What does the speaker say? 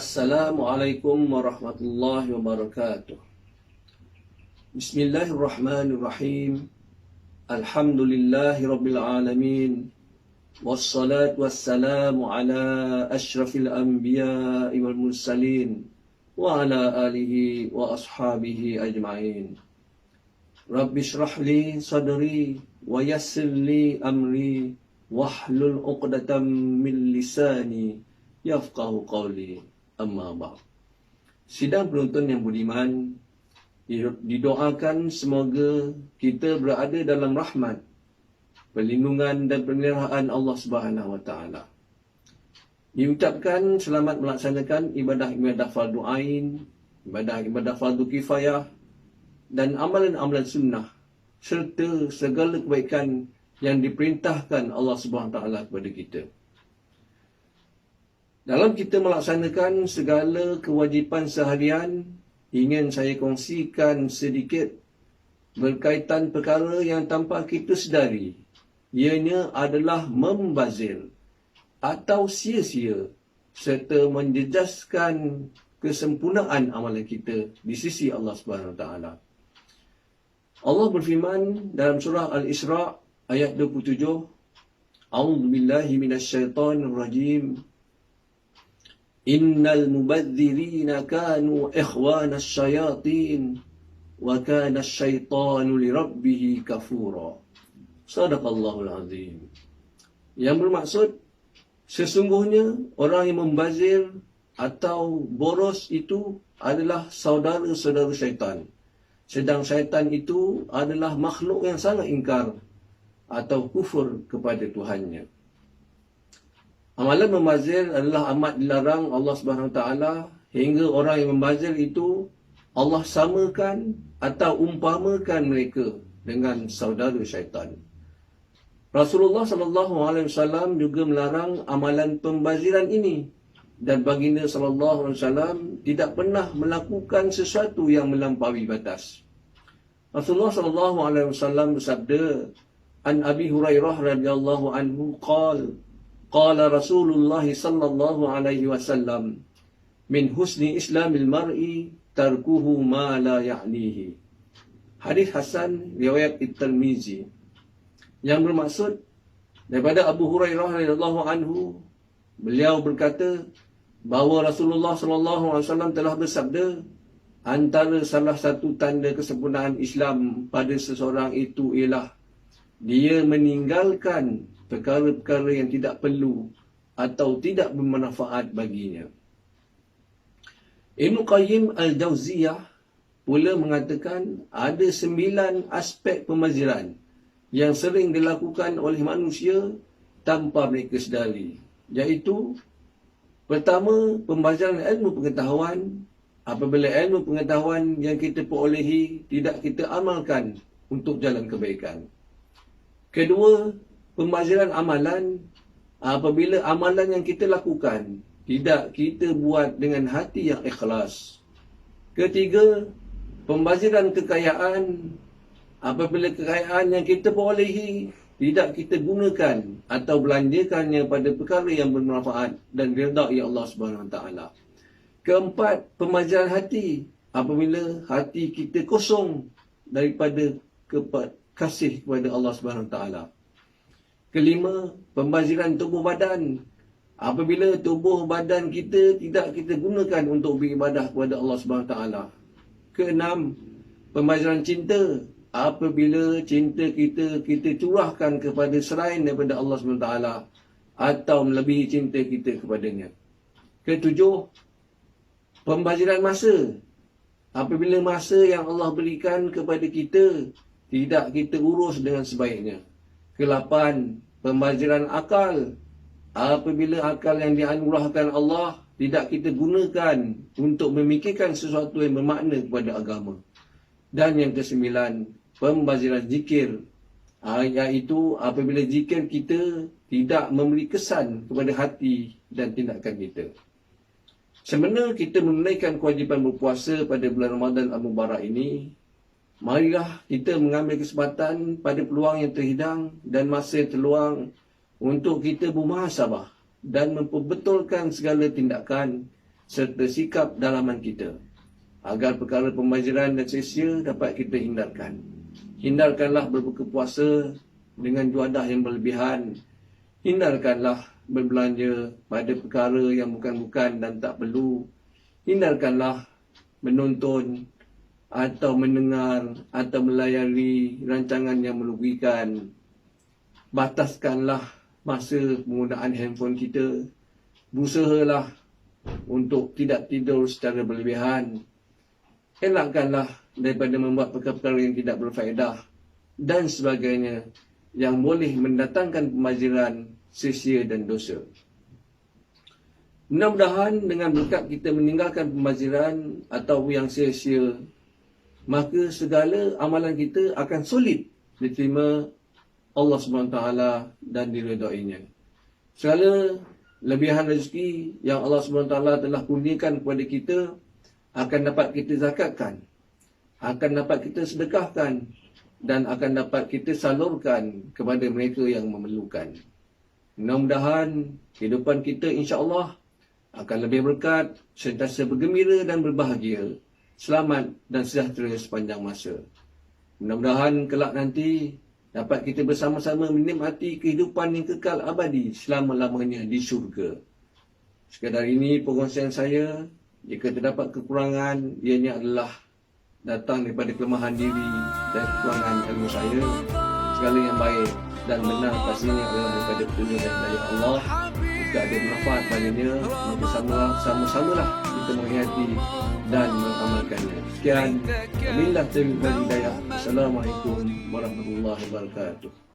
Assalamualaikum warahmatullahi wabarakatuh. Bismillahirrahmanirrahim. Alhamdulillahi rabbil alamin. Wassalatu wassalamu ala ashrafil anbiya'i wal mursalin wa ala alihi wa ashabihi ajma'in. Rabbi shrah li sadri wa yassir li amri wahlul 'uqdatam min lisani yafqahu qawli. Amma ba'd. Sidang penonton yang budiman, didoakan semoga kita berada dalam rahmat, perlindungan dan pemeliharaan Allah Subhanahu wa taala. Diucapkan selamat melaksanakan ibadah-ibadah fardu ain, ibadah-ibadah fardu kifayah dan amalan-amalan sunnah serta segala kebaikan yang diperintahkan Allah Subhanahu wa taala kepada kita. Dalam kita melaksanakan segala kewajipan seharian, ingin saya kongsikan sedikit berkaitan perkara yang tanpa kita sedari. Ianya adalah membazir atau sia-sia serta menjejaskan kesempurnaan amalan kita di sisi Allah Subhanahu Wa Taala. Allah berfirman dalam surah Al-Isra ayat 27, A'udzubillahi minasyaitonir rajim. Innal mubadzirina kanu ikhwana syayatin wa kana syaitanu lirabbih kafura. Sadaqallahul azim. Yang bermaksud, sesungguhnya orang yang membazir atau boros itu adalah saudara-saudara syaitan. Sedang syaitan itu adalah makhluk yang sangat ingkar atau kufur kepada Tuhannya. Amalan membazir adalah amat dilarang Allah Subhanahu Wa Taala, hingga orang yang membazir itu Allah samakan atau umpamakan mereka dengan saudara syaitan. Rasulullah sallallahu alaihi wasallam juga melarang amalan pembaziran ini, dan baginda sallallahu alaihi wasallam tidak pernah melakukan sesuatu yang melampaui batas. Rasulullah sallallahu alaihi wasallam bersabda, An Abi Hurairah radhiyallahu anhu qala Qala Rasulullah sallallahu alaihi wasallam, min husni islamil mar'i tarkuhu ma la ya'nihi. Hadis hasan riwayat At-Tirmizi. Yang bermaksud, daripada Abu Hurairah radhiyallahu anhu, beliau berkata bahawa Rasulullah sallallahu alaihi wasallam telah bersabda, antara salah satu tanda kesempurnaan Islam pada seseorang itu ialah dia meninggalkan perkara-perkara yang tidak perlu atau tidak bermanfaat baginya. Ibn Qayyim Al-Jauziyah pula mengatakan ada 9 aspek pembaziran yang sering dilakukan oleh manusia tanpa mereka sedari. Iaitu, pertama, pembaziran ilmu pengetahuan. Apabila ilmu pengetahuan yang kita perolehi tidak kita amalkan untuk jalan kebaikan. Kedua, pembaziran amalan. Apabila amalan yang kita lakukan tidak kita buat dengan hati yang ikhlas. Ketiga, pembaziran kekayaan. Apabila kekayaan yang kita perolehi tidak kita gunakan atau belanjakannya pada perkara yang bermanfaat dan redha Allah Subhanahu Wa Taala. Keempat, pembaziran hati. Apabila hati kita kosong daripada kasih kepada Allah Subhanahu Wa Taala. Kelima, pembaziran tubuh badan. Apabila tubuh badan kita tidak kita gunakan untuk beribadah kepada Allah Subhanahu Wa Taala. Keenam, pembaziran cinta. Apabila cinta kita curahkan kepada selain daripada Allah Subhanahu Wa Taala atau melebihi cinta kita kepadanya. Ketujuh, pembaziran masa. Apabila masa yang Allah berikan kepada kita tidak kita urus dengan sebaiknya. Ke-8, pembaziran akal. Apabila akal yang dianugerahkan Allah tidak kita gunakan untuk memikirkan sesuatu yang bermakna kepada agama. Dan yang ke-9, pembaziran zikir. Iaitu apabila zikir kita tidak memberi kesan kepada hati dan tindakan kita. Sebenarnya kita menunaikan kewajipan berpuasa pada bulan Ramadan Al-Mubarak ini, marilah kita mengambil kesempatan pada peluang yang terhidang dan masa yang terluang untuk kita bermuhasabah dan memperbetulkan segala tindakan serta sikap dalaman kita, agar perkara pembaziran dan sia-sia dapat kita hindarkan. Hindarkanlah berbuka puasa dengan juadah yang berlebihan. Hindarkanlah berbelanja pada perkara yang bukan-bukan dan tak perlu. Hindarkanlah menonton atau mendengar atau melayari rancangan yang merugikan. Bataskanlah masa penggunaan handphone kita. Berusahalah untuk tidak tidur secara berlebihan. Elakkanlah daripada membuat perkara-perkara yang tidak berfaedah dan sebagainya yang boleh mendatangkan pembaziran, sia-sia dan dosa. Mudah-mudahan dengan berkat kita meninggalkan pembaziran atau yang sia-sia, maka segala amalan kita akan solid diterima Allah SWT dan diredainya. Segala lebihan rezeki yang Allah SWT telah kurniakan kepada kita akan dapat kita zakatkan, akan dapat kita sedekahkan, dan akan dapat kita salurkan kepada mereka yang memerlukan. Mudah-mudahan kehidupan kita insya-Allah akan lebih berkat, sentiasa bergembira dan berbahagia, selamat dan sejahtera sepanjang masa. Mudah-mudahan kelak nanti dapat kita bersama-sama menikmati kehidupan yang kekal abadi selama-lamanya di syurga. Sekadar ini perkongsian saya. Jika terdapat kekurangan, ianya adalah datang daripada kelemahan diri dan kekurangan ilmu saya. Segala yang baik dan benar pastinya adalah daripada petunjuk dan daya Allah. Jika ada manfaat padanya, maka sama-samalah kita menghayati dan mengamalkannya. Sekian, wabillahi taufiq wal hidayah. Assalamualaikum warahmatullahi wabarakatuh.